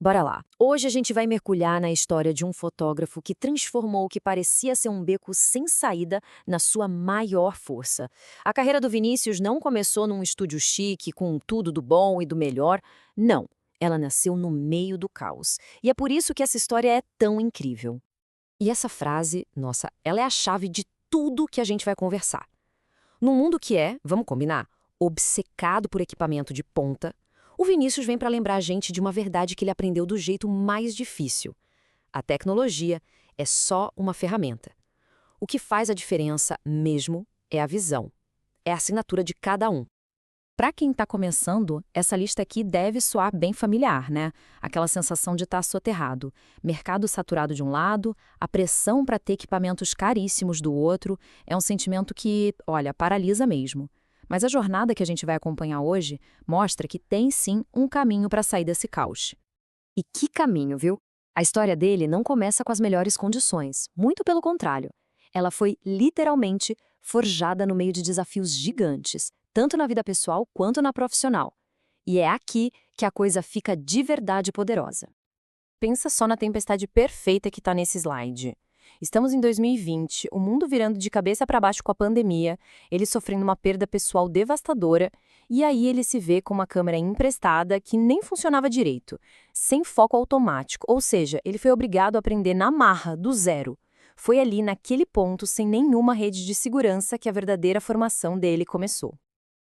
Bora lá. Hoje a gente vai mergulhar na história de um fotógrafo que transformou o que parecia ser um beco sem saída na sua maior força. A carreira do Vinícius não começou num estúdio chique, com tudo do bom e do melhor. Não. Ela nasceu no meio do caos. E é por isso que essa história é tão incrível. E essa frase, nossa, ela é a chave de tudo que a gente vai conversar. Num mundo que é, vamos combinar, obcecado por equipamento de ponta, o Vinícius vem para lembrar a gente de uma verdade que ele aprendeu do jeito mais difícil. A tecnologia é só uma ferramenta. O que faz a diferença mesmo é a visão. É a assinatura de cada um. Para quem está começando, essa lista aqui deve soar bem familiar, né? Aquela sensação de estar soterrado. Mercado saturado de um lado, a pressão para ter equipamentos caríssimos do outro, é um sentimento que, olha, paralisa mesmo. Mas a jornada que a gente vai acompanhar hoje mostra que tem sim um caminho para sair desse caos. E que caminho, viu? A história dele não começa com as melhores condições, muito pelo contrário. Ela foi literalmente forjada no meio de desafios gigantes, tanto na vida pessoal quanto na profissional. E é aqui que a coisa fica de verdade poderosa. Pensa só na tempestade perfeita que está nesse slide. Estamos em 2020, o mundo virando de cabeça para baixo com a pandemia, ele sofrendo uma perda pessoal devastadora, e aí ele se vê com uma câmera emprestada que nem funcionava direito, sem foco automático, ou seja, ele foi obrigado a aprender na marra, do zero. Foi ali, naquele ponto, sem nenhuma rede de segurança, que a verdadeira formação dele começou.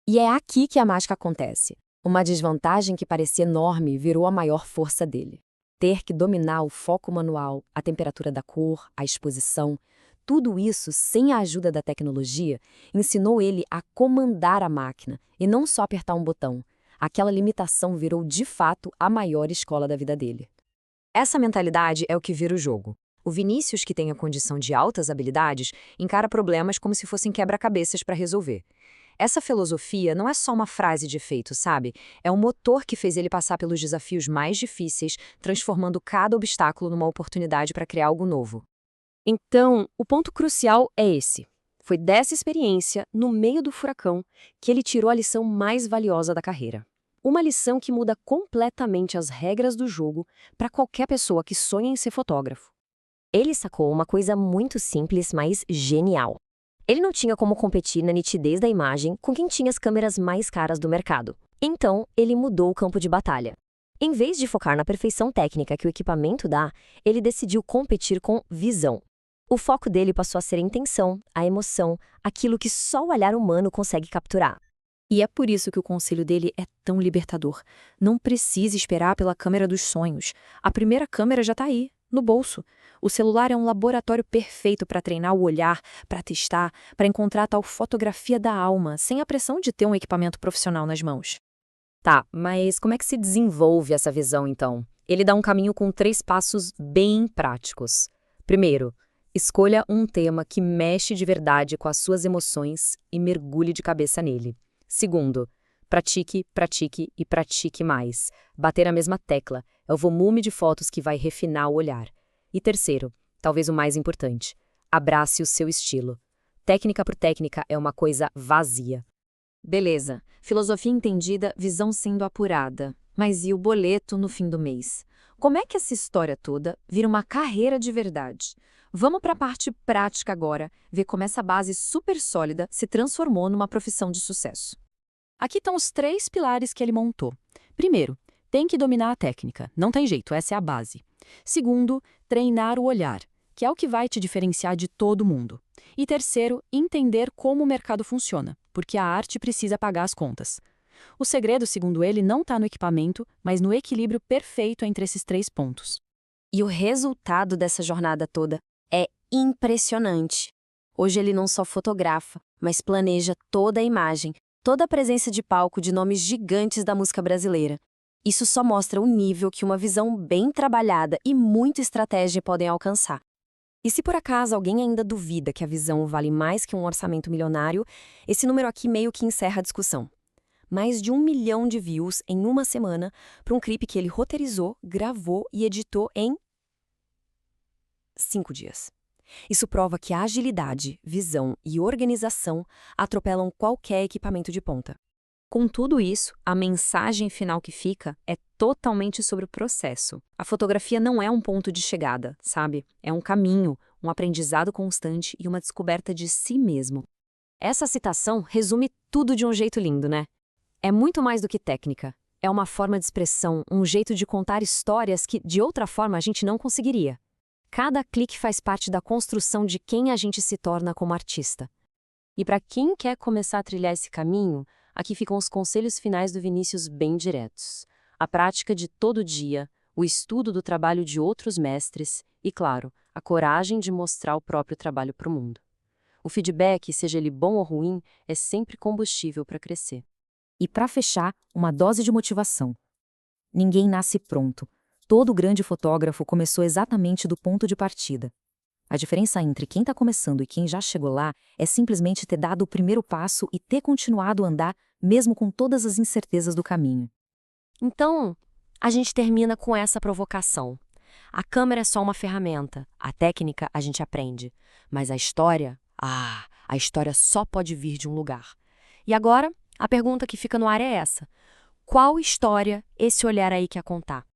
E é aqui que a mágica acontece. Uma desvantagem que parecia enorme virou a maior força dele. Ter que dominar o foco manual, a temperatura da cor, a exposição, tudo isso sem a ajuda da tecnologia, ensinou ele a comandar a máquina e não só apertar um botão. Aquela limitação virou de fato a maior escola da vida dele. Essa mentalidade é o que vira o jogo. O Vinícius, que tem a condição de altas habilidades, encara problemas como se fossem quebra-cabeças para resolver. Essa filosofia não é só uma frase de efeito, sabe? É um motor que fez ele passar pelos desafios mais difíceis, transformando cada obstáculo numa oportunidade para criar algo novo. Então, o ponto crucial é esse. Foi dessa experiência, no meio do furacão, que ele tirou a lição mais valiosa da carreira. Uma lição que muda completamente as regras do jogo para qualquer pessoa que sonha em ser fotógrafo. Ele sacou uma coisa muito simples, mas genial. Ele não tinha como competir na nitidez da imagem com quem tinha as câmeras mais caras do mercado. Então, ele mudou o campo de batalha. Em vez de focar na perfeição técnica que o equipamento dá, ele decidiu competir com visão. O foco dele passou a ser a intenção, a emoção, aquilo que só o olhar humano consegue capturar. E é por isso que o conselho dele é tão libertador. Não precise esperar pela câmera dos sonhos. A primeira câmera já está aí, no bolso. O celular é um laboratório perfeito para treinar o olhar, para testar, para encontrar a tal fotografia da alma, sem a pressão de ter um equipamento profissional nas mãos. Tá, mas como é que se desenvolve essa visão, então? Ele dá um caminho com 3 passos bem práticos. Primeiro, escolha um tema que mexe de verdade com as suas emoções e mergulhe de cabeça nele. Segundo, pratique, pratique e pratique mais. Bater a mesma tecla é o volume de fotos que vai refinar o olhar. E terceiro, talvez o mais importante, abrace o seu estilo. Técnica por técnica é uma coisa vazia. Beleza, filosofia entendida, visão sendo apurada. Mas e o boleto no fim do mês? Como é que essa história toda vira uma carreira de verdade? Vamos para a parte prática agora, ver como essa base super sólida se transformou numa profissão de sucesso. Aqui estão os 3 pilares que ele montou. Primeiro, tem que dominar a técnica, não tem jeito, essa é a base. Segundo, treinar o olhar, que é o que vai te diferenciar de todo mundo. E terceiro, entender como o mercado funciona, porque a arte precisa pagar as contas. O segredo, segundo ele, não está no equipamento, mas no equilíbrio perfeito entre esses 3 pontos. E o resultado dessa jornada toda é impressionante. Hoje ele não só fotografa, mas planeja toda a imagem, toda a presença de palco de nomes gigantes da música brasileira. Isso só mostra o nível que uma visão bem trabalhada e muita estratégia podem alcançar. E se por acaso alguém ainda duvida que a visão vale mais que um orçamento milionário, esse número aqui meio que encerra a discussão. Mais de 1 milhão de views em uma semana para um clipe que ele roteirizou, gravou e editou em 5 dias. Isso prova que a agilidade, visão e organização atropelam qualquer equipamento de ponta. Com tudo isso, a mensagem final que fica é totalmente sobre o processo. A fotografia não é um ponto de chegada, sabe? É um caminho, um aprendizado constante e uma descoberta de si mesmo. Essa citação resume tudo de um jeito lindo, né? É muito mais do que técnica. É uma forma de expressão, um jeito de contar histórias que, de outra forma, a gente não conseguiria. Cada clique faz parte da construção de quem a gente se torna como artista. E para quem quer começar a trilhar esse caminho, aqui ficam os conselhos finais do Vinícius bem diretos. A prática de todo dia, o estudo do trabalho de outros mestres e, claro, a coragem de mostrar o próprio trabalho para o mundo. O feedback, seja ele bom ou ruim, é sempre combustível para crescer. E para fechar, uma dose de motivação. Ninguém nasce pronto. Todo grande fotógrafo começou exatamente do ponto de partida. A diferença entre quem está começando e quem já chegou lá é simplesmente ter dado o primeiro passo e ter continuado a andar, mesmo com todas as incertezas do caminho. Então, a gente termina com essa provocação. A câmera é só uma ferramenta, a técnica a gente aprende, mas a história, a história só pode vir de um lugar. E agora, a pergunta que fica no ar é essa: qual história esse olhar aí quer contar?